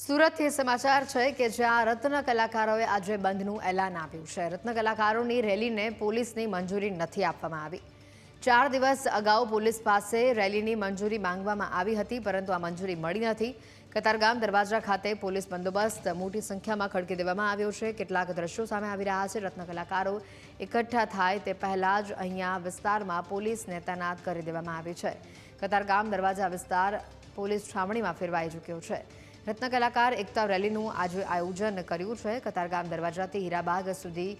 સુરતથી સમાચાર છે કે જ્યાં રત્ન કલાકારોએ આજે બંધનું એલાન આપ્યું છે। રત્ન કલાકારોની રેલીને પોલીસની મંજૂરી નથી આપવામાં આવી। 4 દિવસ અગાઉ પોલીસ પાસે રેલીની મંજૂરી માંગવામાં આવી હતી, પરંતુ આ મંજૂરી મળી નથી। કતારગામ દરવાજા ખાતે પોલીસ બંદોબસ્ત મોટી સંખ્યામાં ખડકી દેવામાં આવ્યો છે। કેટલાક દ્રશ્યો સામે આવી રહ્યા છે। રત્ન કલાકારો એકઠા થાય તે પહેલા જ અહીંયા વિસ્તારમાં પોલીસને તૈનાત કરી દેવામાં આવી છે। કતારગામ દરવાજા વિસ્તાર પોલીસ છાવણીમાં ફેરવાઈ ચૂક્યો છે। રત્ન કલાકાર એકતા રેલીનું આજે આયોજન કર્યું છે। કતારગામ દરવાજાથી હીરાબાગ સુધી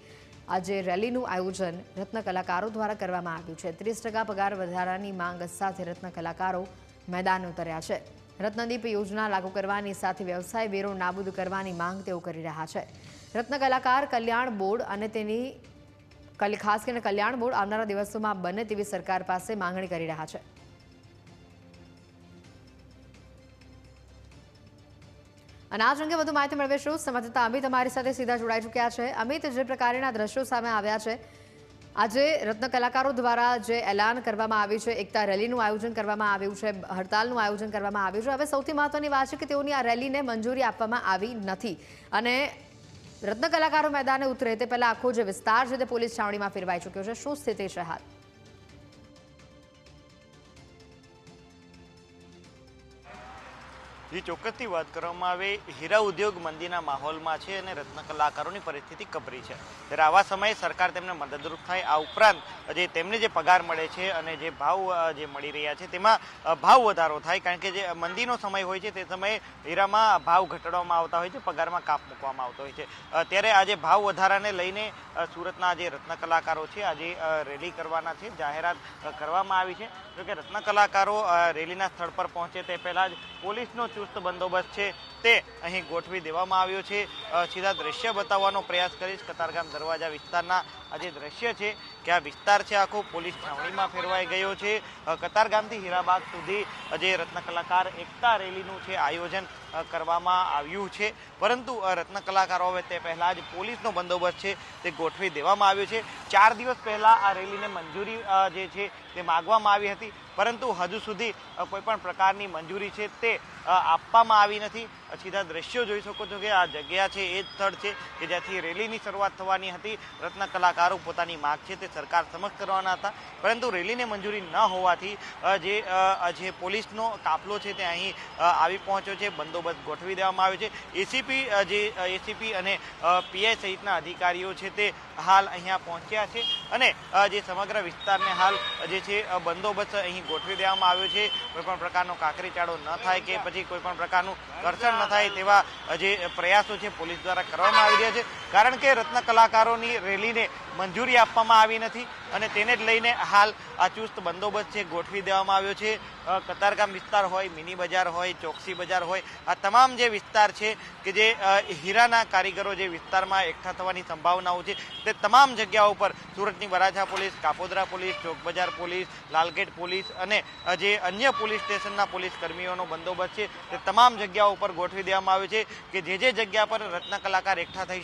આજે રેલીનું આયોજન રત્ન કલાકારો દ્વારા કરવામાં આવ્યું છે। 30% પગાર વધારાની માંગ સાથે રત્ન કલાકારો મેદાન ઉતર્યા છે। રત્નદીપ યોજના લાગુ કરવાની સાથે વ્યવસાય વેરો નાબૂદ કરવાની માંગ તેઓ કરી રહ્યા છે। રત્ન કલાકાર કલ્યાણ બોર્ડ અને તેની ખાસ કરીને કલ્યાણ બોર્ડ આવનારા દિવસોમાં બને તેવી સરકાર પાસે માંગણી કરી રહ્યા છે। અને આ અંગે વધુ માહિતી મેળવીશું। સંવાદદાતા અમિત અમારી સાથે સીધા જોડાઈ ચૂક્યા છે। અમિત, જે પ્રકારના દ્રશ્યો સામે આવ્યા છે, આજે રત્ન કલાકારો દ્વારા જે એલાન કરવામાં આવ્યું છે, એકતા રેલીનું આયોજન કરવામાં આવ્યું છે, હડતાલનું આયોજન કરવામાં આવ્યું છે। હવે સૌથી મહત્વની વાત છે કે તેઓની આ રેલીને મંજૂરી આપવામાં આવી નથી અને રત્ન કલાકારો મેદાને ઉતરે તે પહેલા આખો જે વિસ્તાર છે તે પોલીસ છાવણીમાં ફેરવાઈ ચૂક્યો છે। શું સ્થિતિ છે હાલ? જે ચોક્કસથી વાત કરવામાં આવે, હીરા ઉદ્યોગ મંદીના માહોલમાં છે અને રત્ન કલાકારોની પરિસ્થિતિ કપરી છે। ત્યારે આવા સમયે સરકાર તેમને મદદરૂપ થાય, આ ઉપરાંત જે તેમને જે પગાર મળે છે અને જે ભાવ જે મળી રહ્યા છે તેમાં ભાવ વધારો થાય, કારણ કે જે મંદીનો સમય હોય છે તે સમયે હીરામાં ભાવ ઘટાડવામાં આવતા હોય છે, પગારમાં કાપ મૂકવામાં આવતો હોય છે। ત્યારે આજે ભાવ વધારાને લઈને સુરતના જે રત્ન કલાકારો છે આજે રેલી કરવાના છે, જાહેરાત કરવામાં આવી છે। જોકે રત્ન કલાકારો રેલીના સ્થળ પર પહોંચે તે પહેલાં જ પોલીસનો ચુસ્ત બંદોબસ્ત છે તે અહીં ગોઠવી દેવામાં આવ્યો છે। સીધા દ્રશ્ય બતાવવાનો પ્રયાસ કરીશ। કતારગામ દરવાજા વિસ્તારના આ જે દ્રશ્ય છે કે આ વિસ્તાર છે આખો પોલીસ છાવણીમાં ફેરવાઈ ગયો છે। કતારગામથી હીરાબાગ સુધી જે રત્ન કલાકાર એકતા રેલીનું છે આયોજન કરવામાં આવ્યું છે, પરંતુ રત્ન કલાકારો હવે તે પહેલા જ પોલીસનો બંદોબસ્ત છે તે ગોઠવી દેવામાં આવ્યો છે। 4 દિવસ પહેલા આ રેલીને મંજૂરી જે છે તે માગવામાં આવી હતી, પરંતુ હજુ સુધી કોઈ પણ પ્રકારની મંજૂરી છે તે આપવામાં આવી નથી। સીધા દ્રશ્યો જોઈ શકો છો કે આ જગ્યા છે એ જ સ્થળ છે કે જ્યાંથી રેલીની શરૂઆત થવાની હતી। રત્ન કલાકારો પોતાની માંગ છે તે સરકાર સમક્ષ કરવાના હતા, પરંતુ રેલીને મંજૂરી ન હોવાથી જે પોલીસનો કાફલો છે તે અહીં આવી પહોંચ્યો છે, બંદોબસ્ત ગોઠવી દેવામાં આવ્યો છે। એસીપી અને પીઆઈ સહિતના અધિકારીઓ છે તે હાલ અહીંયા પહોંચ્યા છે અને જે સમગ્ર વિસ્તારને હાલ જે છે બંદોબસ્ત અહીં ગોઠવી દેવામાં આવ્યો છે। કોઈ પણ પ્રકારનો કાંકરીચાળો ન થાય કે પછી કોઈ પણ પ્રકારનું ઘર્ષણ ન થાય તેવા જે પ્રયાસો છે પોલીસ દ્વારા કરવામાં આવી રહ્યા છે, કારણ કે રત્ન કલાકારોની રેલીને મંજૂરી આપવામાં આવી નથી અને તેને જ લઈને હાલ આ ચુસ્ત બંદોબસ્ત છે ગોઠવી દેવામાં આવ્યો છે। કતારગામ વિસ્તાર હોય, મિની બજાર હોય, ચોકસી બજાર હોય, આ તમામ જે વિસ્તાર છે કે જે હીરાના કારીગરો જે વિસ્તારમાં એકઠા થવાની સંભાવનાઓ છે તે તમામ જગ્યાઓ પર સુરતની વરાછા પોલીસ, કાપોદ્રા પોલીસ, ચોક બજાર પોલીસ, લાલગેટ પોલીસ અને જે અન્ય પોલીસ સ્ટેશનના પોલીસ કર્મીઓનો બંદોબસ્ત છે તે તમામ જગ્યાઓ ઉપર ગોઠવી દેવામાં આવ્યો છે કે જે જગ્યા પર રત્ન કલાકાર એકઠા થઈ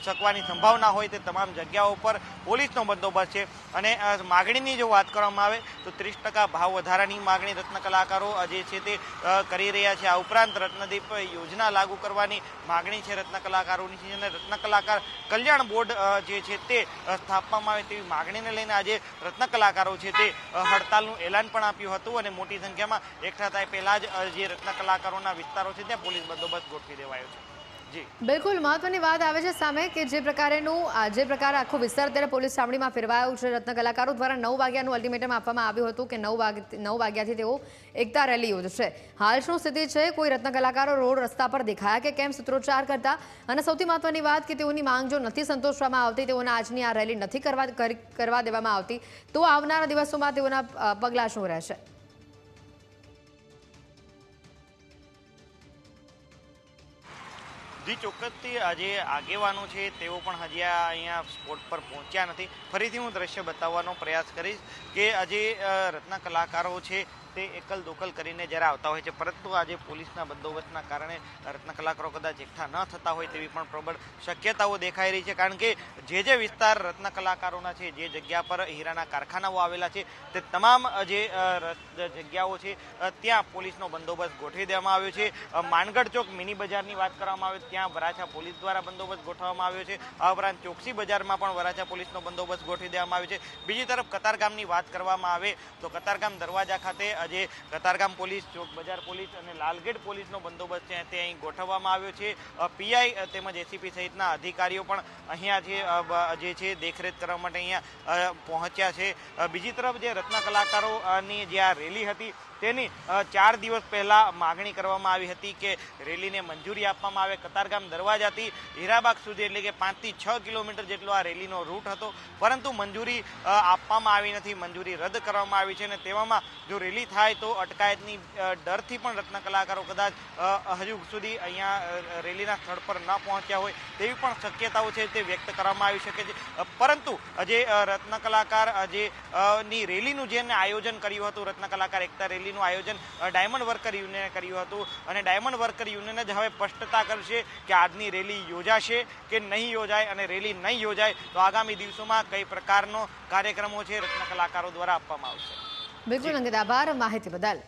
શકવાની સંભાવના હોય તે તમામ જગ્યાઓ પર પોલીસનો બંદોબસ્ત છે। અને માગણીની જો વાત કરવામાં આવે તો 30% ભાવ વધારાની માગણી રત્ન કલાકારો જે છે તે કરી રહ્યા છે। આ ઉપરાંત રત્નદીપ યોજના લાગુ કરવાની માગણી છે રત્ન કલાકારોની છે અને રત્ન કલાકાર કલ્યાણ બોર્ડ જે છે તે સ્થાપવામાં આવે તેવી માગણીને લઈને આજે રત્ન કલાકારો છે તે હડતાલનું એલાન પણ આપ્યું હતું અને મોટી સંખ્યામાં એકઠા થાય પહેલા જ જે રત્ન કલાકારોના વિસ્તારો છે ત્યાં પોલીસ બંદોબસ્ત ગોઠવી દેવાયો છે। બિલકુલ મહત્વની વાત આવે છે સામે કે જે પ્રકારે આખો વિસ્તાર અત્યારે પોલીસ છાવણીમાં ફેરવાયો છે। રત્ન કલાકારો દ્વારા 9 વાગ્યાનું અલ્ટિમેટમ આપવામાં આવ્યું હતું કે 9 વાગ્યાથી તેઓ એકતા રેલી યોજશે। હાલ શું સ્થિતિ છે? કોઈ રત્ન કલાકારો રોડ રસ્તા પર દેખાયા કે કેમ સૂત્રોચ્ચાર કરતા? અને સૌથી મહત્વની વાત કે તેઓની માંગ જો નથી સંતોષવામાં આવતી, તેઓના આજની આ રેલી નથી કરવા દેવામાં આવતી, તો આવનારા દિવસોમાં તેઓના પગલાં શું રહેશે? જી ચોક્કસથી આજે આગેવાનો છે તેઓ પણ હજી અહીંયા સ્પોટ પર પહોંચ્યા નથી। ફરીથી હું દ્રશ્ય બતાવવાનો પ્રયાસ કરીશ કે આજે રત્ન કલાકારો છે તે એકલ દોકલ કરીને જ્યારે આવતા હોય છે, પરંતુ આજે પોલીસના બંદોબસ્તના કારણે રત્ન કલાકારો કદાચ એકઠા ન થતા હોય તેવી પણ પ્રબળ શક્યતાઓ દેખાઈ રહી છે. કારણ કે જે વિસ્તાર રત્ન કલાકારોના છે, જે જગ્યા પર હીરાના કારખાનાઓ આવેલા છે, તે તમામ જે જગ્યાઓ છે ત્યાં પોલીસનો બંદોબસ્ત ગોઠવી દેવામાં આવ્યો છે. માનગઢ ચોક મિની બજારની વાત કરવામાં આવે ત્યાં વરાછા પોલીસ દ્વારા બંદોબસ્ત ગોઠવવામાં આવ્યો છે. આ ઉપરાંત ચોકસી બજારમાં પણ વરાછા પોલીસનો બંદોબસ્ત ગોઠવી દેવામાં આવ્યો છે. બીજી તરફ કતારગામની વાત કરવામાં આવે તો કતારગામ દરવાજા ખાતે આજે કતારગામ પોલીસ, ચોક બજાર પોલીસ અને લાલગેટ પોલીસનો બંદોબસ્ત છે તે અહીં ગોઠવવામાં આવ્યો છે. પીઆઈ તેમજ એસીપી સહિતના અધિકારીઓ પણ અહીંયા જે છે દેખરેખ કરવા માટે અહીંયા પહોંચ્યા છે. બીજી તરફ જે રત્ન કલાકારોની જે આ રેલી હતી તેની 4 દિવસ પહેલા માગણી કરવામાં આવી હતી કે રેલીને મંજૂરી આપવામાં આવે. કતારગામ દરવાજાથી હીરાબાગ સુધી એટલે કે 5 થી 6 કિલોમીટર જેટલો આ રેલીનો રૂટ હતો, પરંતુ મંજૂરી આપવામાં આવી નથી, મંજૂરી રદ કરવામાં આવી છે. અને તેવામાં જો રેલી થાય તો અટકાયતની ડરથી પણ રત્ન કલાકારો કદાચ હજુ સુધી અહીંયા રેલીના સ્થળ પર ન પહોંચ્યા હોય તેવી પણ શક્યતાઓ છે તે વ્યક્ત કરવામાં આવી શકે છે. પરંતુ જે રત્ન કલાકાર ની રેલીનું જેને આયોજન કર્યું હતું, રત્ન કલાકાર એકતા રેલીનું આયોજન ડાયમંડ વર્કર યુનિયને કર્યું હતું અને ડાયમંડ વર્કર યુનિયન જ હવે સ્પષ્ટતા કરશે કે આજની રેલી યોજાશે કે નહીં યોજાય, અને રેલી નહીં યોજાય તો આગામી દિવસોમાં કઈ પ્રકારનો કાર્યક્રમો છે રત્ન કલાકારો દ્વારા આપવામાં આવશે. બિલકુલ અંકિત, આભાર માહિતી બદલ.